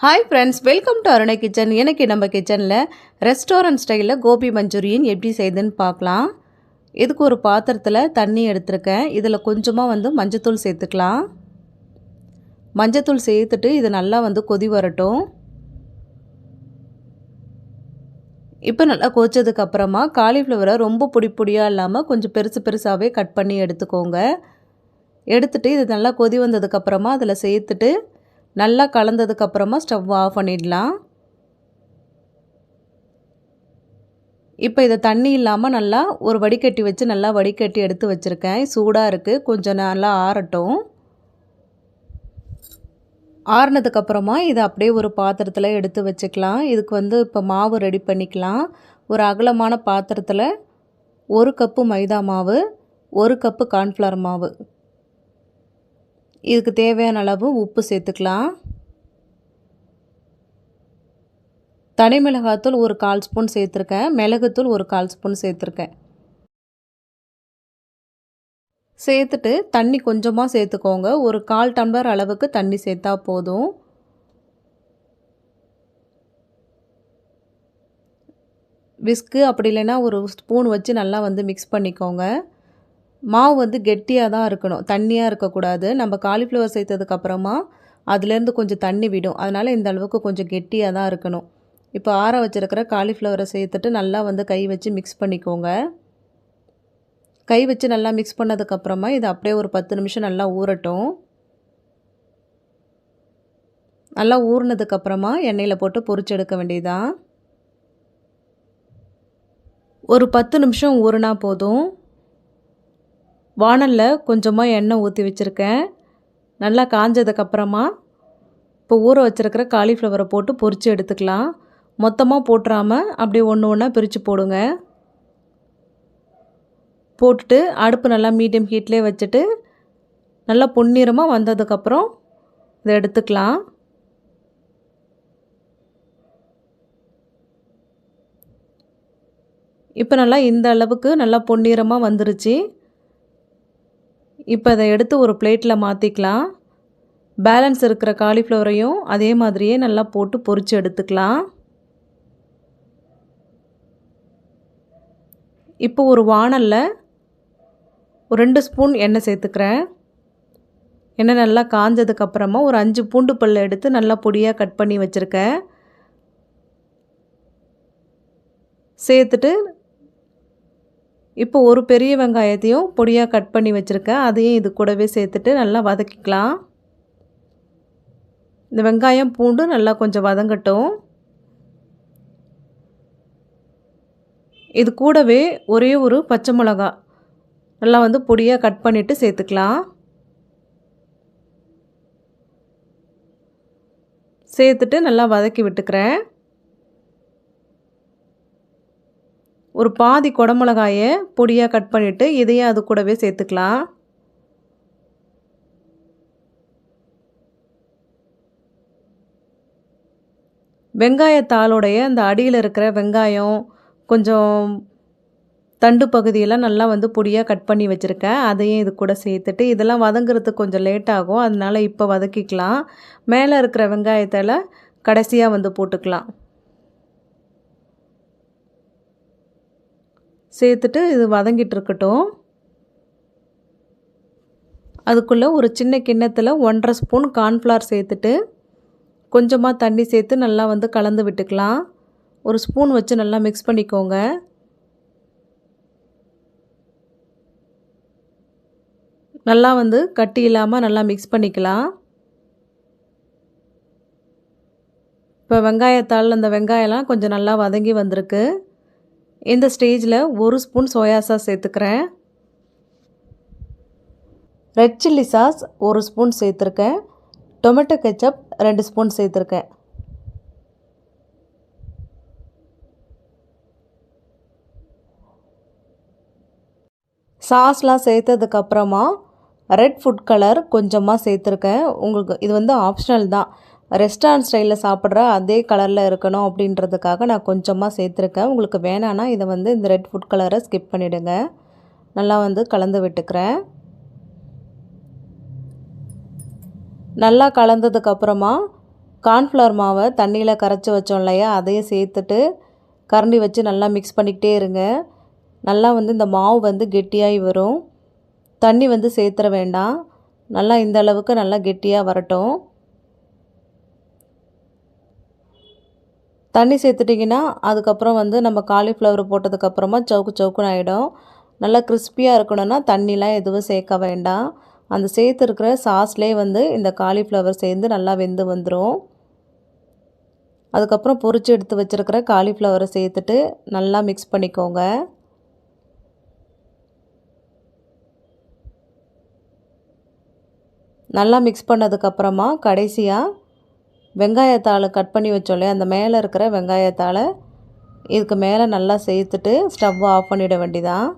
Hi friends, welcome to Arunai kitchen. எனக்கு நம்ம கிச்சனில் ரெஸ்டாரண்ட் ஸ்டைலில் கோபி மஞ்சூரியன் எப்படி செய்யுதுன்னு பார்க்கலாம். இதுக்கு ஒரு பாத்திரத்தில் தண்ணி எடுத்துருக்கேன். இதில் கொஞ்சமாக மஞ்சத்தூள் சேர்த்துக்கலாம். மஞ்சத்தூள் சேர்த்துட்டு இது நல்லா கொதி வரட்டும். இப்போ நல்லா கொதிச்சதுக்கப்புறமா காலிஃப்ளவரை ரொம்ப பொடியாக இல்லாமல் கொஞ்சம் பெருசாகவே கட் பண்ணி எடுத்துக்கோங்க. எடுத்துகிட்டு இது நல்லா கொதி வந்ததுக்கப்புறமா அதில் சேர்த்துட்டு நல்லா கலந்ததுக்கப்புறமா ஸ்டவ் ஆஃப் பண்ணிடலாம். இப்போ இதை தண்ணி இல்லாமல் நல்லா ஒரு வடிகட்டி வச்சு நல்லா வடிகட்டி எடுத்து வச்சுருக்கேன். சூடாக இருக்குது, கொஞ்சம் நல்லா ஆறட்டும். ஆறுனதுக்கப்புறமா இதை அப்படியே ஒரு பாத்திரத்தில் எடுத்து வச்சுக்கலாம். இதுக்கு இப்போ மாவு ரெடி பண்ணிக்கலாம். ஒரு அகலமான பாத்திரத்தில் 1 கப்பு மைதா மாவு, 1 கப்பு கார்ன்ஃப்ளவர் மாவு, இதுக்கு தேவையான அளவு உப்பு சேர்த்துக்கலாம். தனி மிளகாத்தூள் ஒரு 1/4 ஸ்பூன் சேர்த்துருக்கேன். மிளகுத்தூள் ஒரு 1/4 ஸ்பூன் சேர்த்துருக்கேன். சேர்த்துட்டு தண்ணி கொஞ்சமாக சேர்த்துக்கோங்க. ஒரு 1/4 டம்ளர் அளவுக்கு தண்ணி சேர்த்தா போதும். விஸ்கு அப்படி இல்லைன்னா ஒரு ஸ்பூன் வச்சு நல்லா மிக்ஸ் பண்ணிக்கோங்க. மாவு கெட்டியாக தான் இருக்கணும், தண்ணியாக இருக்கக்கூடாது. நம்ம காலிஃப்ளவர் சேர்த்ததுக்கப்புறமா அதுலேருந்து கொஞ்சம் தண்ணி விடும். அதனால் இந்த அளவுக்கு கொஞ்சம் கெட்டியாக தான் இருக்கணும். இப்போ ஆற வச்சுருக்கிற காலிஃப்ளவரை சேர்த்துட்டு நல்லா கை வச்சு மிக்ஸ் பண்ணிக்கோங்க. கை வச்சு நல்லா மிக்ஸ் பண்ணதுக்கப்புறமா இது அப்படியே ஒரு 10 நிமிஷம் நல்லா ஊறட்டும். நல்லா ஊறினதுக்கப்புறமா எண்ணெயில் போட்டு பொரிச்சு எடுக்க வேண்டியதான். ஒரு 10 நிமிஷம் ஊறினா போதும். வாணலில் கொஞ்சமாக எண்ணெய் ஊற்றி வச்சுருக்கேன். நல்லா காஞ்சதுக்கப்புறமா இப்போ ஊற வச்சுருக்கிற காலிஃப்ளவரை போட்டு பொரித்து எடுத்துக்கலாம். மொத்தமாக போட்டுறாமல் அப்படியே ஒன்றா பிரித்து போடுங்க. போட்டுட்டு அடுப்பு நல்லா மீடியம் ஹீட்லேயே வச்சுட்டு நல்லா பொன்னிறமாக வந்ததுக்கப்புறம் இதை எடுத்துக்கலாம். இப்போ நல்லா இந்த அளவுக்கு நல்லா பொன்னிறமாக வந்துருச்சு. இப்போ அதை எடுத்து ஒரு பிளேட்டில் மாற்றிக்கலாம். பேலன்ஸ் இருக்கிற காலிஃப்ளவரையும் அதே மாதிரியே நல்லா போட்டு பொரித்து எடுத்துக்கலாம். இப்போ ஒரு வாணலில் ஒரு 2 ஸ்பூன் எண்ணெய் சேர்த்துக்கிறேன். எண்ணெய் நல்லா காஞ்சதுக்கப்புறமா ஒரு 5 பூண்டு பல் எடுத்து நல்லா பொடியாக கட் பண்ணி வச்சுருக்கேன். சேர்த்துட்டு இப்போ ஒரு பெரிய வெங்காயத்தையும் பொடியாக கட் பண்ணி வச்சுருக்கேன். அதையும் இது கூடவே சேர்த்துட்டு நல்லா வதக்கிக்கலாம். இந்த வெங்காயம் பூண்டு நல்லா கொஞ்சம் வதங்கட்டும். இது கூடவே ஒரே ஒரு பச்சை மிளகா நல்லா பொடியாக கட் பண்ணிவிட்டு சேர்த்துக்கலாம். சேர்த்துட்டு நல்லா வதக்கி விட்டுக்கிறேன். ஒரு பாதி குடமிளகாயை பொடியாக கட் பண்ணிவிட்டு இதையும் அது கூடவே சேர்த்துக்கலாம். வெங்காயத்தாளுடைய அந்த அடியில் இருக்கிற வெங்காயம் கொஞ்சம் தண்டு பகுதியெல்லாம் நல்லா பொடியாக கட் பண்ணி வச்சுருக்கேன். அதையும் இது கூட சேர்த்துட்டு இதெல்லாம் வதங்குறதுக்கு கொஞ்சம் லேட் ஆகும். அதனால் இப்போ வதக்கிக்கலாம். மேலே இருக்கிற வெங்காயத்தில் கடைசியாக போட்டுக்கலாம். சேர்த்துட்டு இது வதங்கிட்டு இருக்கட்டும். அதுக்குள்ளே ஒரு சின்ன கிண்ணத்தில் 1/2 ஸ்பூன் கார்ன்ஃப்ளவர் சேர்த்துட்டு கொஞ்சமாக தண்ணி சேர்த்து நல்லா கலந்து விட்டுக்கலாம். ஒரு ஸ்பூன் வச்சு நல்லா மிக்ஸ் பண்ணிக்கோங்க. நல்லா கட்டி இல்லாமல் நல்லா மிக்ஸ் பண்ணிக்கலாம். இப்போ வெங்காயத்தால் அந்த வெங்காயம்லாம் கொஞ்சம் நல்லா வதங்கி வந்திருக்கு. இந்த ஸ்டேஜில் 1 ஸ்பூன் சோயா சாஸ் சேர்த்துக்கிறேன். ரெட் சில்லி சாஸ் 1 ஸ்பூன் சேர்த்துருக்கேன். டொமேட்டோ கெச்சப் 2 ஸ்பூன் சேர்த்துருக்கேன். சாஸ்லாம் சேர்த்ததுக்கப்புறமா ரெட் ஃபுட் கலர் கொஞ்சமாக சேர்த்துருக்கேன். உங்களுக்கு இது ஆப்ஷனல் தான். ரெஸ்டாரண்ட் ஸ்டைலில் சாப்பிட்ற அதே கலரில் இருக்கணும் அப்படின்றதுக்காக நான் கொஞ்சமாக சேர்த்துருக்கேன். உங்களுக்கு வேணான்னா இதை இந்த ரெட் ஃபுட் கலரை ஸ்கிப் பண்ணிவிடுங்க. நல்லா கலந்து விட்டுக்கிறேன். நல்லா கலந்ததுக்கப்புறமா கார்ன்ஃப்ளவர் மாவை தண்ணியில் கரைச்சி வச்சோம் இல்லையா, அதையும் சேர்த்துட்டு கரண்டி வச்சு நல்லா மிக்ஸ் பண்ணிக்கிட்டே இருங்க. நல்லா வந்து இந்த மாவு வந்து கெட்டியாகி வரும். தண்ணி வந்து சேர்த்துற வேண்டாம். நல்லா இந்த அளவுக்கு நல்லா கெட்டியாக வரட்டும். தண்ணி சேர்த்துட்டிங்கன்னா அதுக்கப்புறம் வந்து நம்ம காலிஃப்ளவர் போட்டதுக்கப்புறமா சவுக்கு சவுக்குன்னு ஆகிடும். நல்லா கிறிஸ்பியாக இருக்கணும்னா தண்ணிலாம் எதுவும் சேர்க்க வேண்டாம். அந்த சேர்த்துருக்கிற சாஸ்லேயே வந்து இந்த காலிஃப்ளவர் சேர்ந்து நல்லா வெந்து வந்துடும். அதுக்கப்புறம் பொரிச்சு எடுத்து வச்சுருக்கிற காலிஃப்ளவரை சேர்த்துட்டு நல்லா மிக்ஸ் பண்ணிக்கோங்க. நல்லா மிக்ஸ் பண்ணதுக்கப்புறமா கடைசியாக வெங்காயத்தாளை கட் பண்ணி வச்சோம் இல்லையா, அந்த மேலே இருக்கிற வெங்காயத்தாளை இதுக்கு மேலே நல்லா சேர்த்துட்டு ஸ்டவ் ஆஃப் பண்ணிட வேண்டியதான்.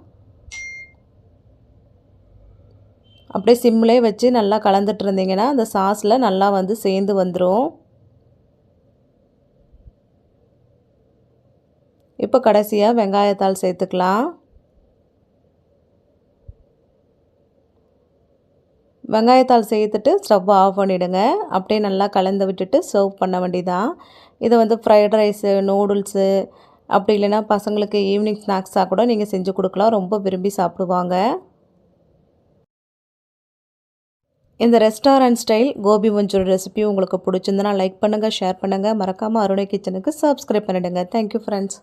அப்படியே சிம்லே வச்சு நல்லா கலந்துட்டு இருந்தீங்கன்னா அந்த சாஸில் நல்லா வந்து சேர்ந்து வந்துடும். இப்போ கடைசியாக வெங்காயத்தாள் சேர்த்துக்கலாம். வெங்காயத்தாள் சேர்த்துட்டு ஸ்டவ் ஆஃப் பண்ணிவிடுங்க. அப்படியே நல்லா கலந்து விட்டுட்டு சர்வ் பண்ண வேண்டியதான். இதை வந்து ஃப்ரைட் ரைஸு, நூடுல்ஸு அப்படி இல்லைன்னா பசங்களுக்கு ஈவினிங் ஸ்நாக்ஸாக கூட நீங்கள் செஞ்சு கொடுக்கலாம். ரொம்ப விரும்பி சாப்பிடுவாங்க. இந்த restaurant style gobi manchurian recipe உங்களுக்கு பிடிச்சிருந்தனா லைக் பண்ணுங்கள், ஷேர் பண்ணுங்கள். மறக்காமல் அருணை கிச்சனுக்கு சப்ஸ்கிரைப் பண்ணிவிடுங்க. Thank you friends.